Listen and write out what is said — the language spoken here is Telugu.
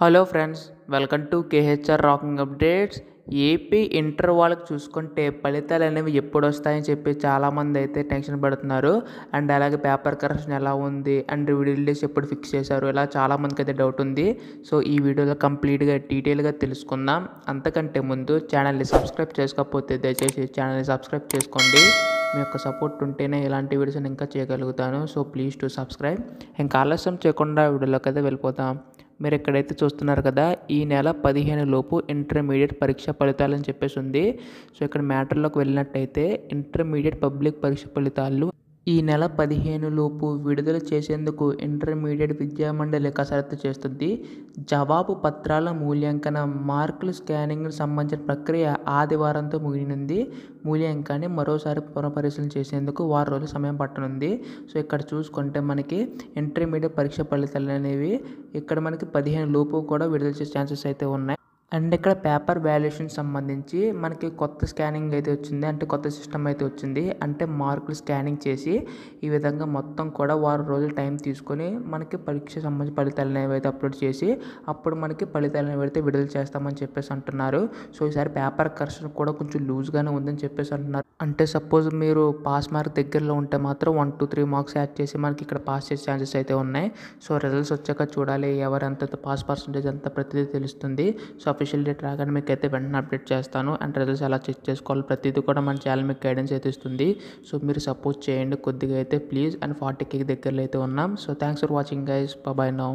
Hello friends, welcome to KHR rocking updates. AP inter వాళ్ళకి చూసుకుంటే ఫలితాలు అనేవి ఎప్పుడు వస్తాయని చెప్పి చాలామంది అయితే టెన్షన్ పడుతున్నారు. అండ్ అలాగే పేపర్ కరెక్షన్ ఎలా ఉంది అండ్ రిలీజ్ ఎప్పుడు ఫిక్స్ చేశారు, ఇలా చాలామందికి అయితే డౌట్ ఉంది. సో ఈ వీడియోలో కంప్లీట్గా డీటెయిల్గా తెలుసుకుందాం. అంతకంటే ముందు ఛానల్ని సబ్స్క్రైబ్ చేసుకోకపోతే దయచేసి ఛానల్ని సబ్స్క్రైబ్ చేసుకోండి. మీ యొక్క సపోర్ట్ ఉంటేనే ఇలాంటి వీడియోస్ ఇంకా చేయగలుగుతాను. So please to subscribe. ఇంకా ఆలస్యం చేయకుండా వీడియోలోకి అయితే వెళ్ళిపోతాం. మీరు ఎక్కడైతే చూస్తున్నారు కదా, ఈ నెల 15 లోపు ఇంటర్మీడియట్ పరీక్ష ఫలితాలని చెప్పేసి ఉంది. సో ఇక్కడ మ్యాటర్లోకి వెళ్ళినట్టయితే ఇంటర్మీడియట్ పబ్లిక్ పరీక్ష ఫలితాలు ఈ నెల 15 లోపు విడుదల చేసేందుకు ఇంటర్మీడియట్ విద్యామండలి కసరత్తు చేస్తుంది. జవాబు పత్రాల మూల్యాంకన, మార్కులు స్కానింగ్ సంబంధించిన ప్రక్రియ ఆదివారంతో ముగియనుంది. మూల్యాంకాన్ని మరోసారి పునఃపరిశీలన చేసేందుకు వారం రోజులు సమయం పట్టనుంది. సో ఇక్కడ చూసుకుంటే మనకి ఇంటర్మీడియట్ పరీక్ష ఫలితాలు అనేవి ఇక్కడ మనకి 15 లోపు కూడా విడుదల చేసే ఛాన్సెస్ అయితే ఉన్నాయి. అండ్ ఇక్కడ పేపర్ వాల్యుయేషన్ సంబంధించి మనకి కొత్త స్కానింగ్ అయితే వచ్చింది, అంటే కొత్త సిస్టమ్ అయితే వచ్చింది. అంటే మార్కులు స్కానింగ్ చేసి ఈ విధంగా మొత్తం కూడా వారం రోజులు టైం తీసుకొని మనకి పరీక్ష సంబంధించి ఫలితాలు అనేవి అయితే అప్లోడ్ చేసి అప్పుడు మనకి ఫలితాలు అనేవి అయితే విడుదల చేస్తామని చెప్పేసి అంటున్నారు. సో ఈసారి పేపర్ కరెక్షన్ కూడా కొంచెం లూజ్గానే ఉందని చెప్పేసి అంటున్నారు. అంటే సపోజ్ మీరు పాస్ మార్క్ దగ్గరలో ఉంటే మాత్రం 1, 2, 3 మార్క్స్ యాడ్ చేసి మనకి ఇక్కడ పాస్ చేసే ఛాన్సెస్ అయితే ఉన్నాయి. సో రిజల్ట్స్ వచ్చాక చూడాలి ఎవరెంత పాస్ పర్సంటేజ్ అంత ప్రతిదీ తెలుస్తుంది. సో అఫీషియల్ డేట్ రాగానే మీకు అయితే వెంటనే అప్డేట్ చేస్తాను. అండ్ రిజల్ట్స్ ఎలా చెక్ చేసుకోవాలి ప్రతిదీ కూడా మన ఛానల్ మీకు గైడెన్స్ అయితే ఇస్తుంది. సో మీరు సపోర్ట్ చేయండి కొద్దిగా అయితే ప్లీజ్. అండ్ 40K దగ్గరలో అయితే ఉన్నాం. So thanks for watching guys, bye now.